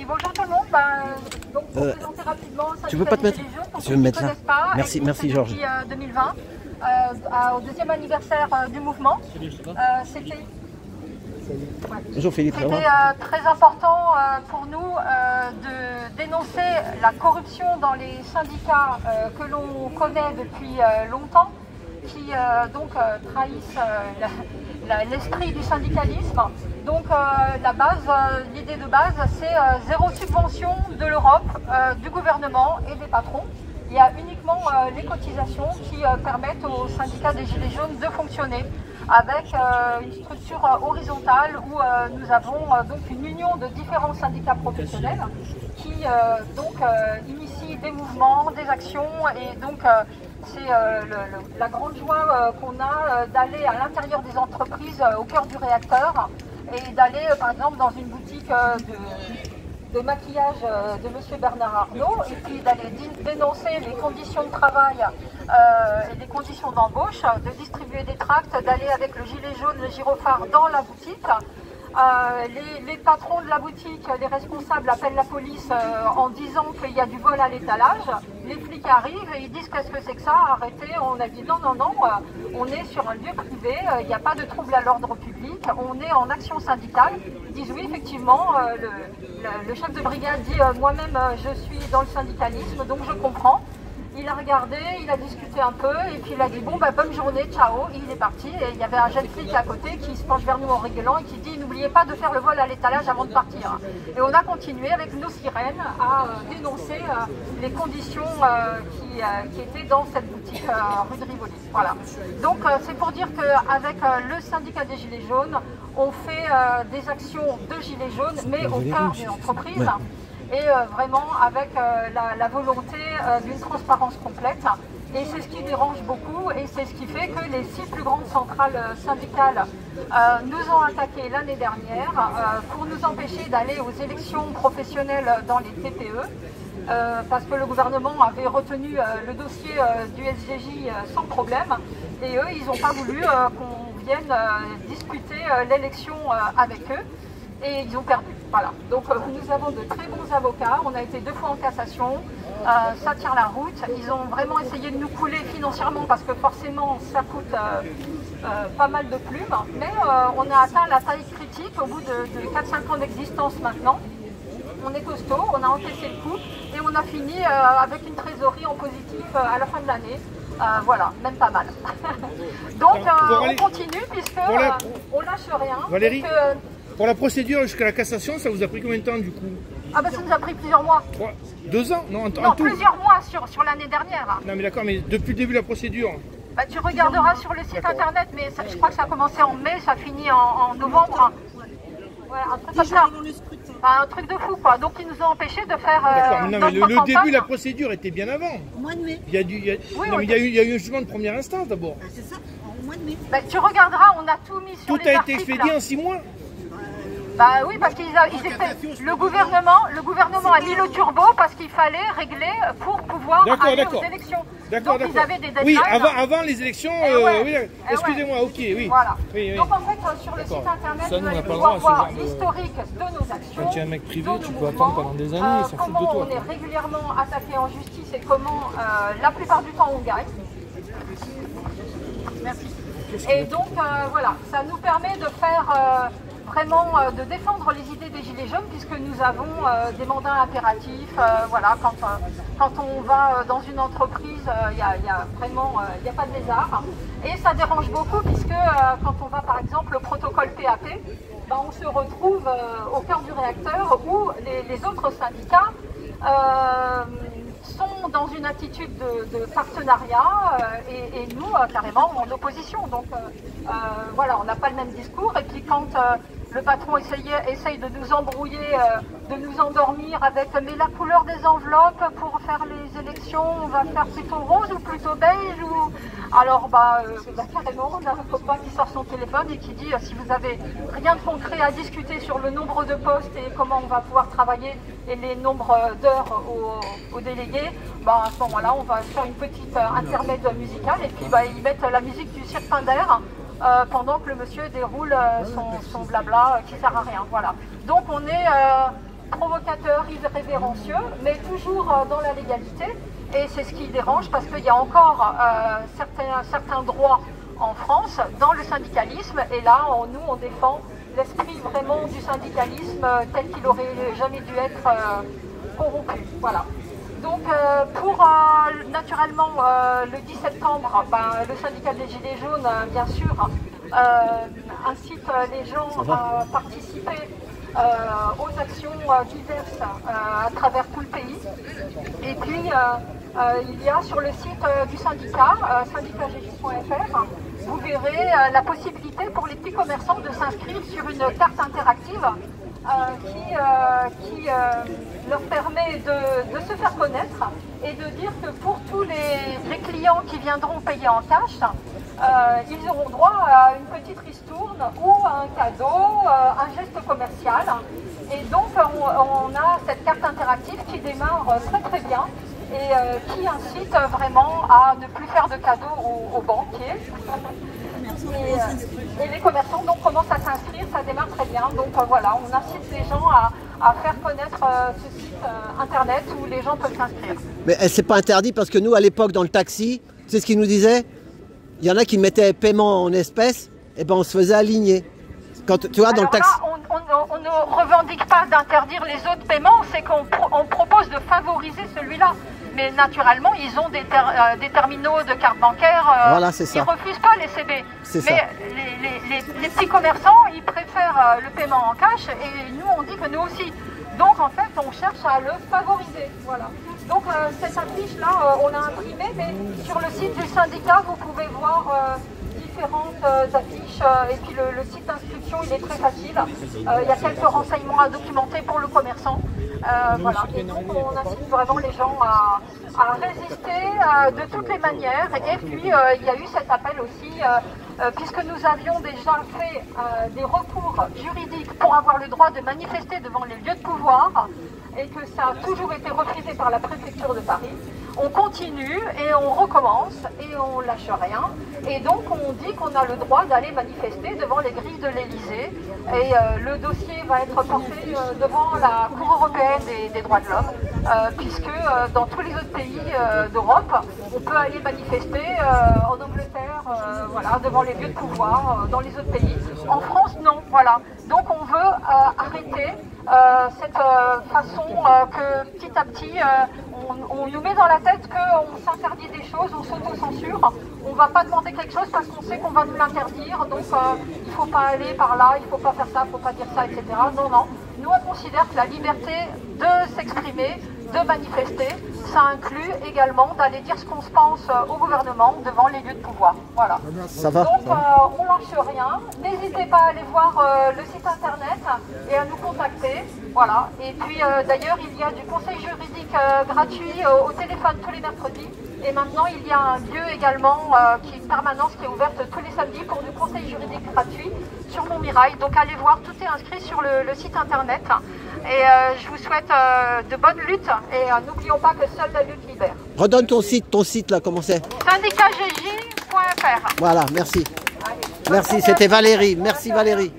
bonjour tout le monde. Donc pour présenter rapidement, tu veux pas te mettre? Je vais me mettre là. Merci, merci Georges. Depuis 2020, au deuxième anniversaire du mouvement, c'était bonjour Philippe. très important pour nous de dénoncer la corruption dans les syndicats que l'on connaît depuis longtemps, qui donc trahissent l'esprit du syndicalisme. Donc l'idée de base, c'est zéro subvention de l'Europe, du gouvernement et des patrons. Il y a uniquement les cotisations qui permettent aux syndicats des Gilets jaunes de fonctionner avec une structure horizontale où nous avons donc une union de différents syndicats professionnels qui initie des mouvements, des actions, et donc c'est la grande joie qu'on a d'aller à l'intérieur des entreprises au cœur du réacteur et d'aller par exemple dans une boutique de maquillage de M. Bernard Arnault et puis d'aller dénoncer les conditions de travail et les conditions d'embauche, de distribuer des tracts, d'aller avec le gilet jaune, le gyrophare dans la boutique. Les patrons de la boutique, les responsables appellent la police en disant qu'il y a du vol à l'étalage. Les flics arrivent et ils disent qu'est-ce que c'est que ça, arrêtez. On a dit non, on est sur un lieu privé, il n'y a pas de trouble à l'ordre public, on est en action syndicale. Ils disent oui, effectivement, le chef de brigade dit moi-même je suis dans le syndicalisme, donc je comprends. Il a regardé, il a discuté un peu et puis il a dit bon bonne journée, ciao, et il est parti. Et il y avait un jeune flic à côté qui se penche vers nous en rigolant et qui dit n'oubliez pas de faire le vol à l'étalage avant de partir. Et on a continué avec nos sirènes à dénoncer les conditions qui étaient dans cette boutique rue de Rivoli. Voilà. Donc c'est pour dire qu'avec le syndicat des Gilets jaunes, on fait des actions de Gilets jaunes mais au cœur d'une entreprise. Ouais. Et vraiment avec la volonté d'une transparence complète. Et c'est ce qui dérange beaucoup et c'est ce qui fait que les 6 plus grandes centrales syndicales nous ont attaqué l'année dernière pour nous empêcher d'aller aux élections professionnelles dans les TPE. Parce que le gouvernement avait retenu le dossier du SGJ sans problème et eux, ils n'ont pas voulu qu'on vienne discuter l'élection avec eux. Et ils ont perdu. Voilà. Donc nous avons de très bons avocats, on a été 2 fois en cassation, ça tient la route. Ils ont vraiment essayé de nous couler financièrement parce que forcément ça coûte pas mal de plumes. Mais on a atteint la taille critique au bout de 4-5 ans d'existence maintenant. On est costaud, on a encaissé le coup et on a fini avec une trésorerie en positif à la fin de l'année. Voilà, même pas mal. Donc on continue puisque on lâche rien. Valérie, pour la procédure jusqu'à la cassation, ça vous a pris combien de temps du coup? Ah bah ça nous a pris plusieurs mois. 2 ans? Non, en tout. Plusieurs mois sur l'année dernière. Non mais d'accord, mais depuis le début de la procédure. Bah, tu regarderas sur le site internet, mais ça, je crois que ça a commencé en mai, ça finit en novembre. Ouais, un truc comme ça. Un truc de fou quoi. Donc ils nous ont empêchés de faire. D'accord, non mais le début de la procédure était bien avant. Au mois de mai. Il y a eu un jugement de première instance d'abord. Ah, c'est ça, au mois de mai. Bah, tu regarderas, on a tout mis sur les articles. Tout a été expédié en 6 mois. Bah oui, parce le gouvernement a mis le turbo parce qu'il fallait régler pour pouvoir aller aux élections. D'accord, donc ils avaient des deadlines. Oui, avant les élections, oui, excusez-moi, ok, oui. Voilà. Oui. Donc en fait, sur le site internet, vous allez pouvoir voir l'historique de nos actions. Quand tu es un mec privé, tu peux attendre pendant des années, ça fout de toi. Comment on est régulièrement attaqué en justice et comment la plupart du temps on gagne. Merci. Et donc voilà, ça nous permet de faire vraiment de défendre les idées des Gilets jaunes puisque nous avons des mandats impératifs. Voilà, quand on va dans une entreprise, il y a vraiment pas de lézard. Et ça dérange beaucoup puisque quand on va par exemple au protocole PAP, ben, on se retrouve au cœur du réacteur où les autres syndicats sont dans une attitude de partenariat et nous carrément en opposition. Donc voilà, on n'a pas le même discours. Et puis quand le patron essaye de nous embrouiller, de nous endormir avec mais la couleur des enveloppes pour faire les élections, on va faire plutôt rose ou plutôt beige ou... Alors carrément, on a un copain qui sort son téléphone et qui dit si vous avez rien de concret à discuter sur le nombre de postes et comment on va pouvoir travailler et les nombres d'heures aux délégués, à ce moment-là on va faire une petite intermède musicale et puis ils mettent la musique du Cirque Pinder pendant que le monsieur déroule son blabla qui sert à rien. Voilà. Donc on est provocateur, irrévérencieux, mais toujours dans la légalité. Et c'est ce qui dérange parce qu'il y a encore certains droits en France dans le syndicalisme. Et là, nous, on défend l'esprit vraiment du syndicalisme tel qu'il aurait jamais dû être corrompu. Voilà. Donc naturellement, le 10 septembre, le syndicat des Gilets jaunes, bien sûr, incite les gens à participer aux actions diverses à travers tout le pays. Et puis, il y a sur le site du syndicat, syndicatgj.fr, vous verrez la possibilité pour les petits commerçants de s'inscrire sur une carte interactive qui leur permet de se faire connaître et de dire que pour tous les clients qui viendront payer en cash, ils auront droit à une petite ristourne ou à un cadeau, un geste commercial. Et donc on a cette carte interactive qui démarre très très bien et qui incite vraiment à ne plus faire de cadeaux aux banquiers. Et les commerçants donc commencent à s'inscrire, ça démarre très bien. Donc voilà, on incite les gens à faire connaître ce site internet où les gens peuvent s'inscrire. Mais c'est pas interdit parce que nous, à l'époque, dans le taxi, tu sais ce qu'ils nous disaient? Il y en a qui mettaient paiement en espèces, et ben on se faisait aligner. Quand tu vois, dans le taxi. Là, on ne revendique pas d'interdire les autres paiements, c'est qu'on propose de favoriser celui-là. Mais naturellement, ils ont des terminaux de carte bancaire. Voilà, c'est ça. Ils ne refusent pas les CB. Mais les petits commerçants, ils préfèrent le paiement en cash et nous, on dit que nous aussi. Donc, en fait, on cherche à le favoriser. Voilà. Donc, cette affiche-là, on l'a imprimée, mais sur le site du syndicat, vous pouvez voir différentes affiches et puis le site d'inscription, il est très facile. Il y a quelques renseignements à documenter pour le commerçant. Voilà. Et donc, on incite vraiment les gens à résister de toutes les manières. Et puis, il y a eu cet appel aussi, puisque nous avions déjà fait des recours juridiques pour avoir le droit de manifester devant les lieux de pouvoir et que ça a toujours été refusé par la préfecture de Paris. On continue et on recommence et on lâche rien. Et donc on dit qu'on a le droit d'aller manifester devant les grilles de l'Elysée. Et le dossier va être porté devant la Cour européenne des droits de l'homme, puisque dans tous les autres pays d'Europe, on peut aller manifester en Angleterre, voilà, devant les lieux de pouvoir, dans les autres pays. En France, non. Voilà. Donc on veut arrêter cette façon que petit à petit on nous met dans la tête qu'on s'interdit des choses, on s'auto-censure, on ne va pas demander quelque chose parce qu'on sait qu'on va nous l'interdire, donc il ne faut pas aller par là, il ne faut pas faire ça, il ne faut pas dire ça, etc. Non, non, nous on considère que la liberté de s'exprimer, de manifester, ça inclut également d'aller dire ce qu'on se pense au gouvernement devant les lieux de pouvoir. Voilà. Ça va. Donc on lâche rien. N'hésitez pas à aller voir le site internet et à nous contacter. Voilà. Et puis d'ailleurs il y a du conseil juridique gratuit au téléphone tous les mercredis. Et maintenant il y a un lieu également une permanence qui est ouverte tous les samedis pour du conseil juridique gratuit sur Montmirail. Donc allez voir, tout est inscrit sur le site internet. Et je vous souhaite de bonnes luttes et n'oublions pas que seule la lutte libère. Redonne ton site là, comment c'est? syndicatgj.fr. Voilà, merci. Allez, merci, c'était Valérie. Merci Valérie.